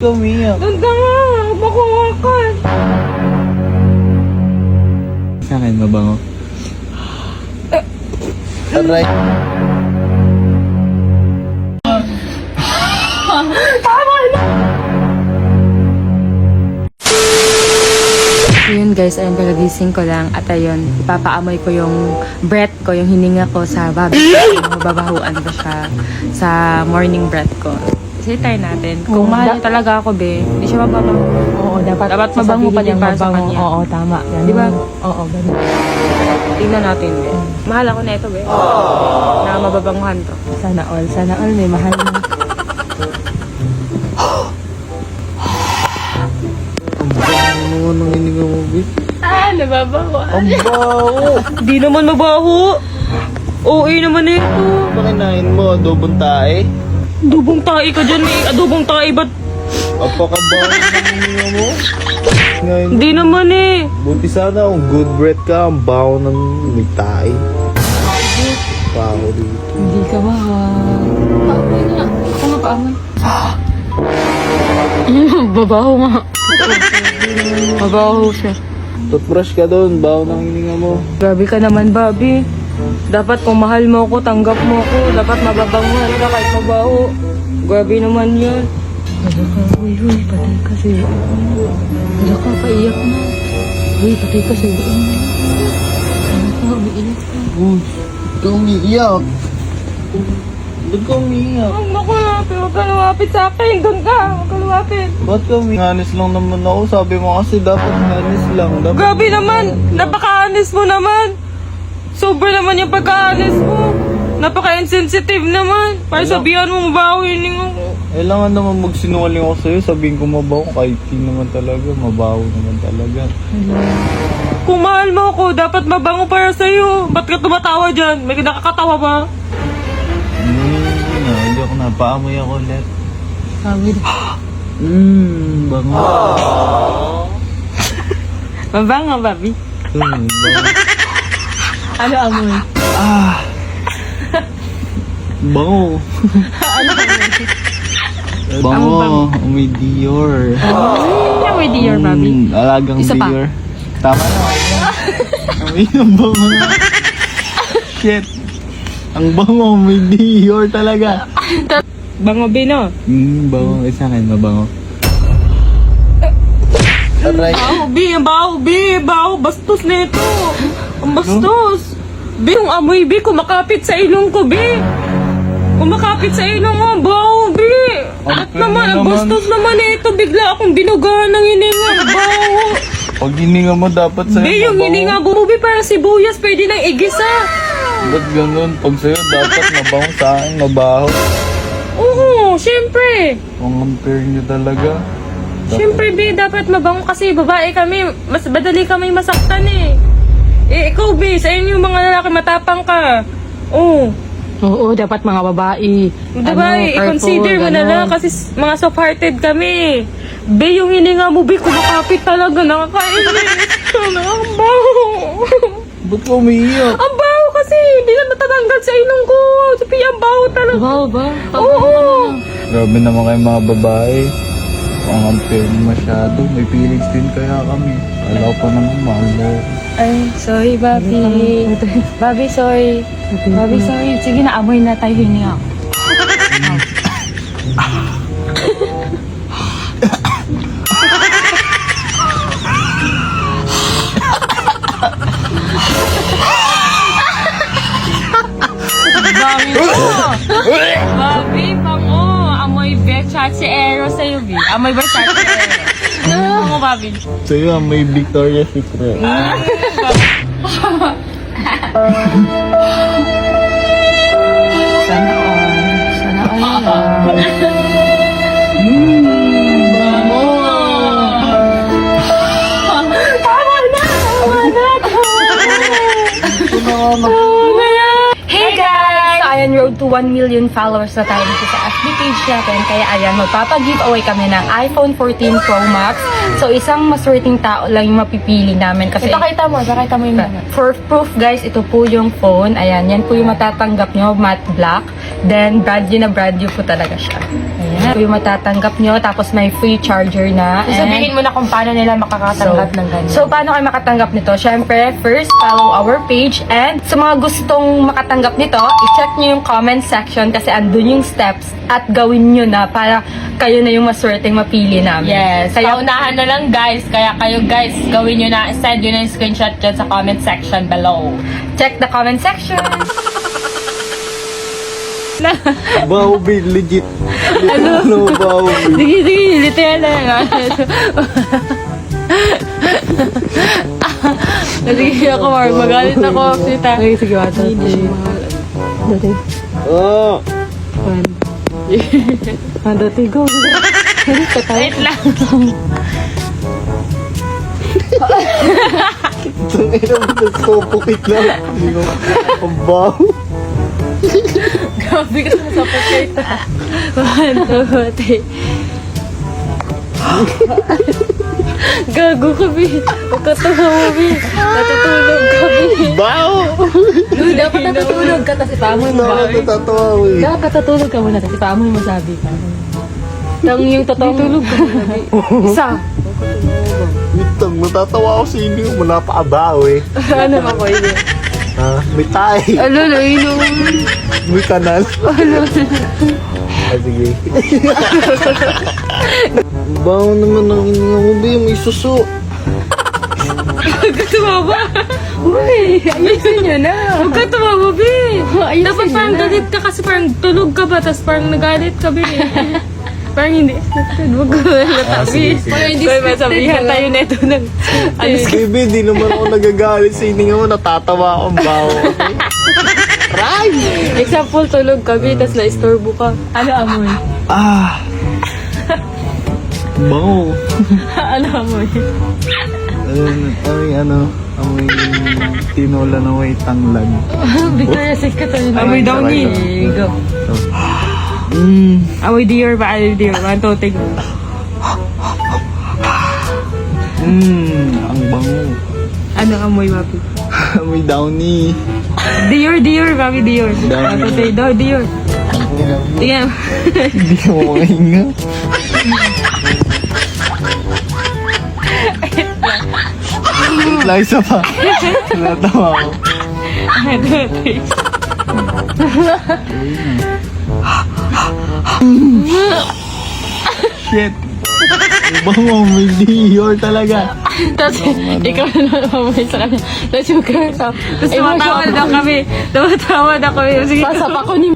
Umiyak. Ganda nga, makuha ka. Sa akin, mabango. Aray. Yun guys, ayun, kagagising ko lang at ayun, ipapaamoy ko yung breath ko, yung hininga ko sa babi. Mababahuan ko siya sa morning breath ko. Kasi try natin. Kung mahal niya talaga ako, be, hindi siya mababango. Oo, dapat mabango pa din para sa kanya. Oo, tama. Ganun. Di ba? Oo, ganun. Tingnan natin, be. Mahal ako na ito, be. Na mababanguhan to. Sana all, may mahal na. Ang bango nang hininga mo, Bi. Nababahuan. Ang baho. Di naman mabaho. Oo, naman ito. Pakinain mo, adobong tae. Adobong tae ka dyan, eh. Adobong tae, ba't? Apakabaho ng hininga mo. Ngayon, Hindi naman, eh. buti sana kung good breath ka, ang baho ng may tae. Baho dito. Hindi ka mahal. Paamoy nga. Ako nga paamoy. Babaho nga. Mabaho siya. Toothbrush ka doon, baho ng hininga mo. Grabe ka naman, Bobby. Dapat kung mahal mo ako, tanggap mo ako. Dapat mababanguhan ka kahit mabaho. Grabe naman yun. Uy, patay ka si Wala ka, paiyak na. Uy, patay ka si Ano ka, umiiyak ka. Uy, ba't ka umiiyak? Ba't ka umiiyak? Huwag mo ko lapit. Huwag ka lumapit sa akin. Doon ka. Huwag ka lumapit. Ba't ka umiiyak? Nganis lang naman ako. Sabi mo kasi dapat nganis lang. Dapat... Grabe naman. Napaka-honest mo naman. Sobra naman yung pagka-honest mo. Napaka-insensitive naman. Para Alam. sabihan mo mabaho yun ako. Kailangan naman magsinungaling ako sa'yo. Sabihin ko mabaho kahit di naman talaga. Mabaho naman talaga. Kung mahal mo ako, dapat mabango para sa'yo. Ba't ka tumatawa dyan? May nakakatawa ba? Hindi ako napaamoy ako ulit. Sabi na. Bango. Mabango, Bobby. Bango. Ano amoy? Bango. Bango. May Dior. Yung with your Bobby. Alagang Isa pa. Dior. Tama na. May ang bango na. Shit. Ang bango, may Dior talaga. Bango, Bino. Bango. Sa akin, mabango. Aray. Baho, baho. Bastos na ito. Ang bastos. Bi, yung amoy, Bi, kumakapit sa ilong ko, Bi. Kumakapit sa ilong mo, baho, Bi. At naman, ang bastos naman ito. Bigla akong binugahan ng hininga. Baho. Pag hininga mo, dapat sa'yo Bi, yung mabango. hininga mo, Bi, parang sibuyas. Pwede nang igisa. Ba't ganun? Pag sa'yo, dapat mabango, sa akin mabaho. Oo, syempre. Ang unfair nyo talaga. Syempre, Bi, dapat mabango kasi babae kami. Mas madali kami masaktan eh. Eh, ikaw, Bi, sa inyo mga lalaki matapang ka. Oo. Oo, dapat mga babae. Diba, i-consider mo na lang kasi mga soft-hearted kami. Be, yung hininga mo, Be, kumakapit talaga. Nakakainis. Ang baho. Ba't ka umiiyak? Ang baho kasi. Hindi na natatanggal sa ilong ko. Sabi, ang baho talaga. Babaho ba? Oo. Grabe naman kayo mga babae. Ang unfair nyo masyado. May feelings din kaya kami. Alam ko naman, mahal mo. Ay, sorry, Bobby. Bobby, sorry. Bobby, sorry. Sige na, amoy na tayo hininga. Bobby, pango. Amoy Versace sa'yo, Bi. Amoy Versace Pango, Bobby. Sa'yo, may Victoria's Secret. Sana all. Sana all. Hey guys! So, ayan, road to 1 million followers na tayo dito sa FB page natin. Kaya ayan, magpapag-giveaway kami ng iPhone 14 Pro Max. So, isang maswerteng tao lang yung mapipili namin. Kasi Ipakita mo yung mga. for proof guys, ito po yung phone. Ayan, yan po yung matatanggap nyo, matte black. Then, brand new na brand new po talaga siya. Ayan. Ayan. Yung matatanggap nyo, tapos may free charger na. So, sabihin mo na kung paano nila makakatanggap ng ganyan. So, paano kayo makatanggap nito? Siyempre, first, follow our page. And sa mga gustong makatanggap nito, i-check nyo yung comment section kasi andun yung steps at gawin nyo na para kayo na yung maswerteng mapili namin. Yes, Kaya, paunahan na lang guys. Kaya kayo guys, gawin nyo na, send nyo na yung screenshot dyan sa comment section below. check the comment section. Baubi, legit. Ano? Baubi. Sige, literal na yan. Sige ako, Mark. Magalit ako. Sita. Okay, sige, wata. Dati. Oh! Dati, go. Wait lang. Tangina mo, nagpupukit lang. Ang baho. Grabe ka sa pocket. 1, 2, 3. Gago kami. Huwag ka tumawa, Bi. Natutulog kami. Baho! Dapat natutulog ka, tapos ipamoy mo. Nakakatatawa ko eh. Dapat natutulog ka muna, tapos ipamoy mo sabi ka. Yung totoong tulog ka muna. Isa. Witang, natatawa ako sa inyo. Wala pa abaw eh. Ano ba ko yun? Ha? May tayo. Alo, inom. May kanal. Ah, sige. Baho naman ang ininga mo, Bi. May suso. Huwag ka tumawa. Uy, ayusin nyo na. Huwag ka tumawa, Bi. Ayusin Dapat nyo parang na. galit ka kasi parang tulog ka ba, tapos parang nagalit ka, Bi. Parang hindi. Huwag ko natabi. sige. Parang hindi masabihan tayo na ito ng... Baby, di naman ako nagagalit sa ininga mo. Natatawa akong baho. Example, tulog ka, Bi, tapos na-istorbo ka. Ano amoy? Ah! Baho. Ano amoy? Amoy tinola na way tanglad. Victoria's Secret. Amoy daw ni. Go. Amoy Dior ba? Amoy Dior. 1, 2, 3. Ang bango. Ano amoy, Papi? Amoy downy. Dior, Papi, Dior. 1, 2, 3. Dior. Tingnan. Hindi ka makahinga. Wait lang, isa pa. Natawa ako. 1, 2, 3. Shit. Ang bango, may Dior talaga. Tapos, ikaw na amoy sa kanya. Tapos yung girl, tapos tumatawa na kami. Tumatawa na kami. Sige, Pasap ako ni